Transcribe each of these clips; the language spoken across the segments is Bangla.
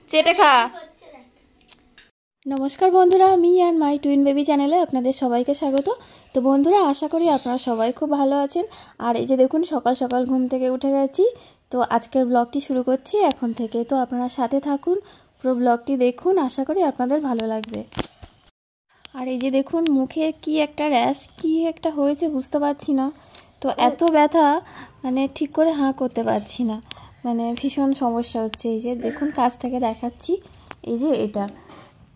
চেটে খা। নমস্কার বন্ধুরা, আমি আর মাই টুইন বেবি চ্যানেলে আপনাদের সবাইকে স্বাগত। তো বন্ধুরা, আশা করি আপনারা সবাই খুব ভালো আছেন। আর এই যে দেখুন, সকাল সকাল ঘুম থেকে উঠে গেছি। তো আজকের ব্লগটি শুরু করছি এখন থেকে। তো আপনারা সাথে থাকুন, পুরো ব্লগটি দেখুন, আশা করি আপনাদের ভালো লাগবে। আর এই যে দেখুন, মুখে কি একটা র্যাশ কি একটা হয়েছে বুঝতে পারছি না। তো এত ব্যথা, মানে ঠিক করে হাঁ করতে পারছি না, মানে ভীষণ সমস্যা হচ্ছে। এই যে দেখুন, কাছ থেকে দেখাচ্ছি, এই যে এটা।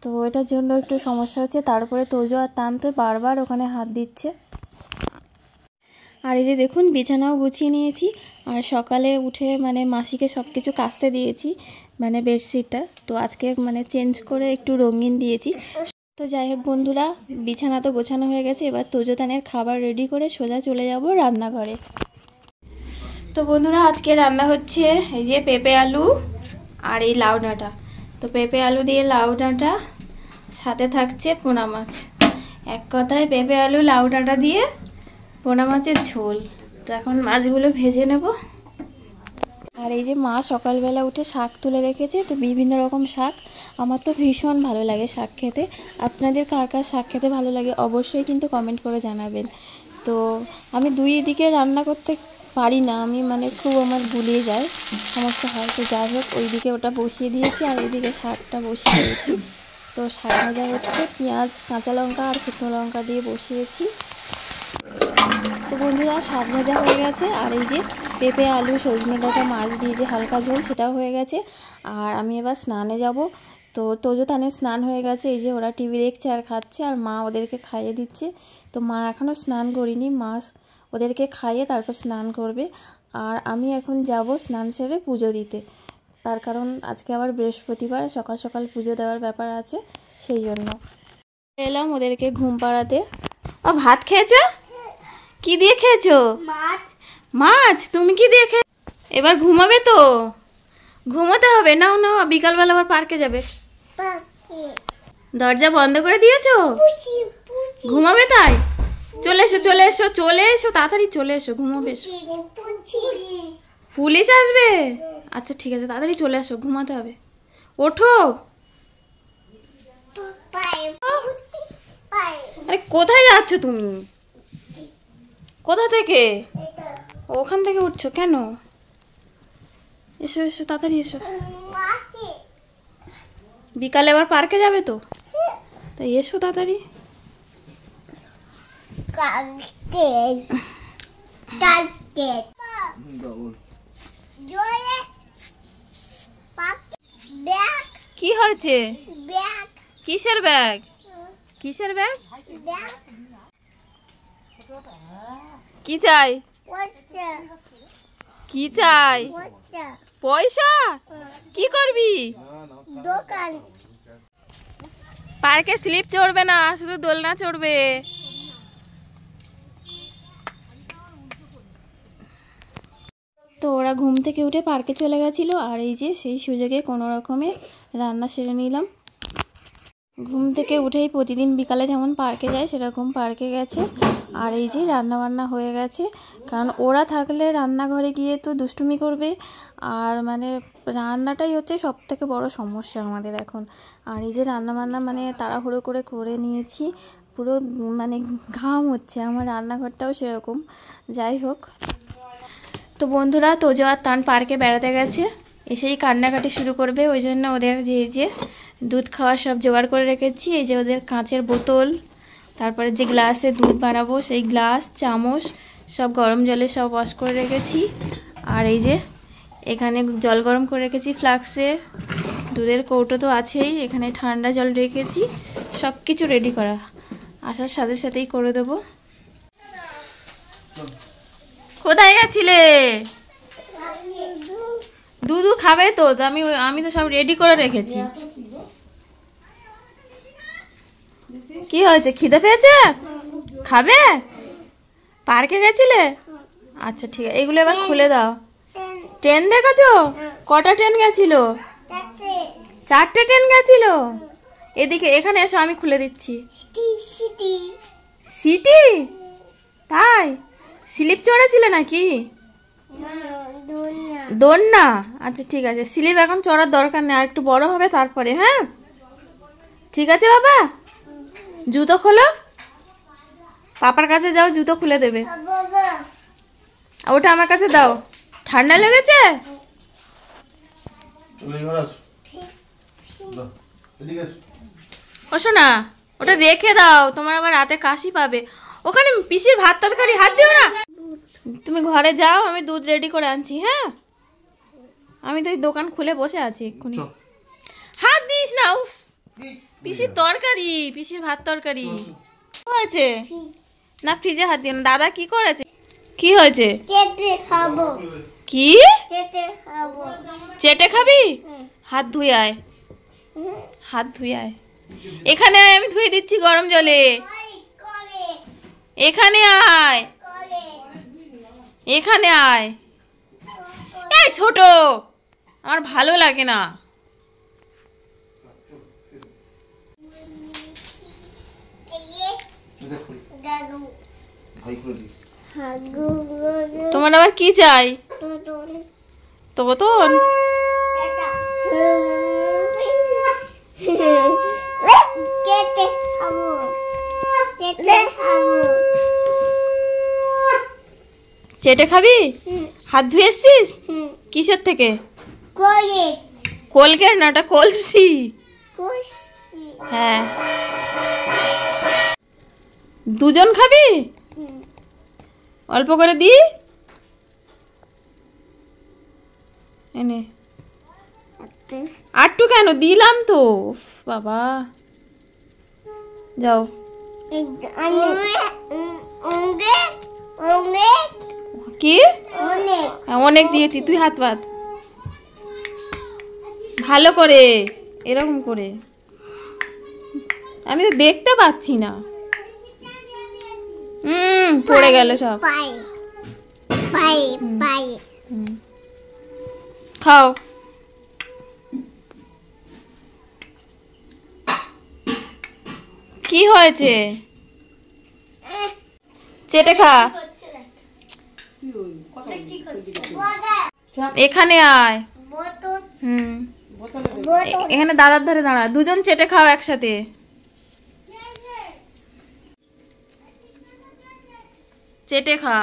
তো এটার জন্য একটু সমস্যা হচ্ছে। তারপরে তোজো আর তান্ত বারবার ওখানে হাত দিচ্ছে। আর এই যে দেখুন, বিছানাও গুছিয়ে নিয়েছি। আর সকালে উঠে মানে মাসিকে সব কিছু কাচতে দিয়েছি, মানে বেডশিটটা। তো আজকে মানে চেঞ্জ করে একটু রঙিন দিয়েছি। তো যাই হোক বন্ধুরা, বিছানা তো গোছানো হয়ে গেছে। এবার তোজো তানের খাবার রেডি করে সোজা চলে যাব রান্নাঘরে। তো বন্ধুরা, আজকে রান্না হচ্ছে এই যে পেঁপে আলু আর এই লাউ ডাঁটা। তো পেঁপে আলু দিয়ে লাউ ডাঁটা, সাথে থাকছে পোনা মাছ। এক কথায় পেঁপে আলু লাউ ডাঁটা দিয়ে পোনা মাছের ঝোল। তো এখন মাছগুলো ভেজে নেব। আর এই যে মা সকালবেলা উঠে শাক তুলে রেখেছে। তো বিভিন্ন রকম শাক, আমার তো ভীষণ ভালো লাগে শাক খেতে। আপনাদের কার কার শাক খেতে ভালো লাগে অবশ্যই কিন্তু কমেন্ট করে জানাবেন। তো আমি দুই দিকে রান্না করতে পারি না, আমি মানে খুব আমার গুলিয়ে যায়, সমস্যা হয়। তো যাই হোক, ওইদিকে ওটা বসিয়ে দিয়েছি আর এইদিকে শাকটা বসিয়ে দিয়েছি। তো শাক ভাজা হচ্ছে, পেঁয়াজ কাঁচা লঙ্কা আর শুকনো লঙ্কা দিয়ে বসিয়েছি। তো বন্ধুরা, শাক ভাজা হয়ে গেছে। আর এই যে পেঁপে আলু সজনে ডাঁটা মাছ দিয়ে যে হালকা ঝোল, সেটাও হয়ে গেছে। আর আমি এবার স্নানে যাব। তো তোজো তানের স্নান হয়ে গেছে। এই যে ওরা টিভি দেখছে আর খাচ্ছে, আর মা ওদেরকে খাইয়ে দিচ্ছে। তো মা এখনও স্নান করিনি, মা ওদেরকে খাইয়ে তারপর স্নান করবে। আর আমি এখন যাব স্নান সেরে পুজো দিতে। তার কারণ আজকে আবার বৃহস্পতিবার, সকাল সকাল পুজো দেওয়ার ব্যাপার আছে, সেই জন্য এলাম ওদেরকে ঘুম পাড়াতে। ও ভাত খেয়েছো? কি দিয়ে খেয়েছো? মাছ। তুমি কি দিয়ে খেয়ে? এবার ঘুমাবে তো? ঘুমোতে হবে। নাও নাও, বিকালবেলা আবার পার্কে যাবে। দরজা বন্ধ করে দিয়েছো? ঘুমাবে তাই? চলে এসো চলে এসো চলে এসো, তাড়াতাড়ি চলে এসো, ঘুমাবে। পুলিশ আসবে? আচ্ছা ঠিক আছে, তাড়াতাড়ি চলে এসো, ঘুমাতে হবে। ওঠো। আরে কোথায় যাচ্ছ তুমি? কোথা থেকে? ওখান থেকে উঠছো কেন? এসো এসো, তাড়াতাড়ি এসো। বিকালে আবার পার্কে যাবে তো, তাই এসো তাড়াতাড়ি। কি হয়েছে? কিসের ব্যাগ? কিসের ব্যাগ? কি চাই? কি চাই? পয়সা? কি করবি? দোকান। পার্কে স্লিপ চড়বে না, শুধু দোলনা চড়বে। তো ওরা ঘুম থেকে উঠে পার্কে চলে গেছিলো। আর এই যে সেই সুযোগে কোনো রকমে রান্না সেরে নিলাম। ঘুম থেকে উঠেই প্রতিদিন বিকালে যেমন পার্কে যায়, সেরকম পার্কে গেছে। আর এই যে রান্না বান্না হয়ে গেছে, কারণ ওরা থাকলে রান্নাঘরে গিয়ে তো দুষ্টুমি করবে। আর মানে রান্নাটাই হচ্ছে সব থেকে বড় সমস্যা আমাদের এখন। আর এই যে রান্না বান্না মানে তাড়াহুড়ো করে করে নিয়েছি, পুরো মানে ঘাম হচ্ছে আমার। রান্নাঘরটাও সেরকম। যাই হোক, তো বন্ধুরা, তোজো আর তান পার্কে বেড়াতে গেছে, এসেই কান্নাকাটি শুরু করবে। ওই জন্য ওদের যে দুধ খাওয়ার সব জোগাড় করে রেখেছি। এই যে ওদের কাঁচের বোতল, তারপরে যে গ্লাসে দুধ বানাবো সেই গ্লাস, চামচ সব গরম জলে সব ওয়াশ করে রেখেছি। আর এই যে এখানে জল গরম করে রেখেছি ফ্লাক্সে। দুধের কৌটো তো আছেই, এখানে ঠান্ডা জল রেখেছি। সব কিছু রেডি করা, আসার সাথে সাথেই করে দেবো। কোথায় গেছিলে? দুধু খাবে তো, আমি তো সব রেডি করে রেখেছি। কি হয়েছে, খিদে পেয়েছে? খাবে? পার্কে গেছিলে? আচ্ছা ঠিক আছে, এগুলো এবার খুলে দাও। ট্রেন দেখেছো? কটা ট্রেন গেছিল? 4টে ট্রেন গেছিল। এদিকে এখানে এসো, আমি খুলে দিচ্ছি। সিটি? তাই? স্লিপ চড়েছিলে নাকি? দোলনা, আচ্ছা ঠিক আছে, স্লিপ এখন চড়ার দরকার নেই, আর একটু বড় হবে তারপরে। হ্যাঁ ঠিক আছে বাবা, জুতো খোলো, পাপার কাছে যাও, জুতো খুলে দেবে। ওটা আমার কাছে দাও, ঠান্ডা লেগেছে। ও শোনা, ওটা রেখে দাও, তোমার আবার রাতে কাশি পাবে। ওখানে পিসির ভাত তরকারি হাত দিও না। তুমি ঘরে যাও, আমি দুধ রেডি করে আনছি। হ্যাঁ আমি তো এই দোকান খুলে বসে আছি, এক্ষুনি হাত দিস না। উফ, পিসির তরকারি, পিসির ভাত তরকারি হয়েছে না, ফ্রিজে হাত দিও না। দাদা কি করেছে? কি হয়েছে? কি চেটে খাবি? হাত ধুয়ে আয়, হাত ধুয়ে আয়। এখানে আয়, আমি ধুয়ে দিচ্ছি গরম জলে। এখানে আয়, এখানে আয়। এই ছোট, আমার ভালো লাগে না। তোমার আবার কি চাই? তোতন? চেটে খাবি? হাত ধুয়ে এসছিস? কিসের থেকে? কোলগেট না, ওটা কলসি। হ্যাঁ, দুজন খাবি? অল্প করে দি, এনে। আটটু কেন দিলাম তো, বাবা যাও। কি অনেক দিয়েছি, তুই হাত পাত ভালো করে, এরকম করে। আমি তো দেখতে পাচ্ছি না। পড়ে গেল সব। খাও। কি হয়েছে? চেটে খা। এখানে আয়। এখানে দাদার ধারে দাঁড়া, দুজন চেটে খাও একসাথে। চেটে খা,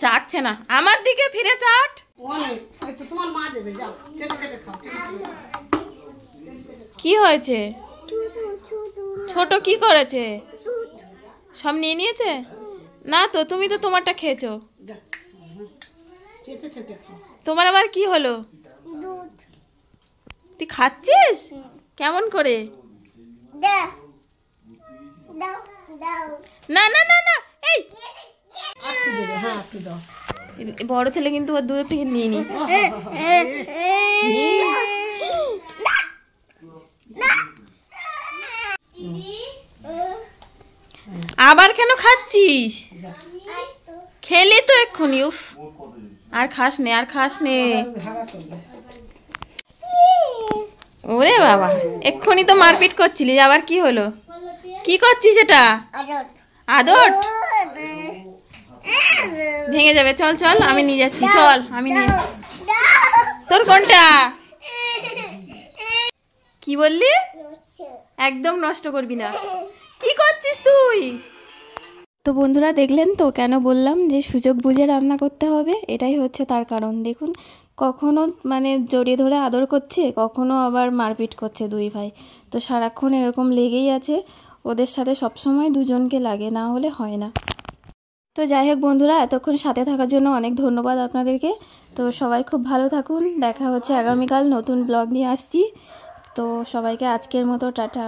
চাটছে না, আমার দিকে ফিরে চাট। কি হয়েছে? ছোট কি করেছে? সব নিয়ে নিয়েছে? না তো, তুমি তো তোমারটা খেয়েছো। তোমার আবার কি হলো? তুই খাচ্ছিস কেমন করে? না না না না, এই বড় ছেলে কিন্তু ওর দূর থেকে নিয়ে নি। আবার কেন খাচ্ছিস? খেলি তো এক্ষুনি। উফ, আর খাস নে, আর খাস নে। ওরে বাবা, এক্ষুনি তো মারপিট করছিলিস, আবার কি হলো? কি করছিস এটা? আদর ভেঙে যাবে। চল চল, আমি নিয়ে যাচ্ছি, চল আমি নিয়ে। তোর কোনটা? কি বললি? একদম নষ্ট করবি না। কি করছিস তুই? তো বন্ধুরা দেখলেন তো, কেন বললাম যে সুযোগ বুঝে রান্না করতে হবে, এটাই হচ্ছে তার কারণ। দেখুন, কখনো মানে জড়িয়ে ধরে আদর করছে, কখনো আবার মারপিট করছে দুই ভাই। তো সারাক্ষণ এরকম লেগেই আছে, ওদের সাথে সবসময় দুজনকে লাগে, না হলে হয় না। তো যাই হোক বন্ধুরা, এতক্ষণ সাথে থাকার জন্য অনেক ধন্যবাদ আপনাদেরকে। তো সবাই খুব ভালো থাকুন, দেখা হচ্ছে আগামীকাল নতুন ব্লগ নিয়ে আসছি। তো সবাইকে আজকের মতো টাটা।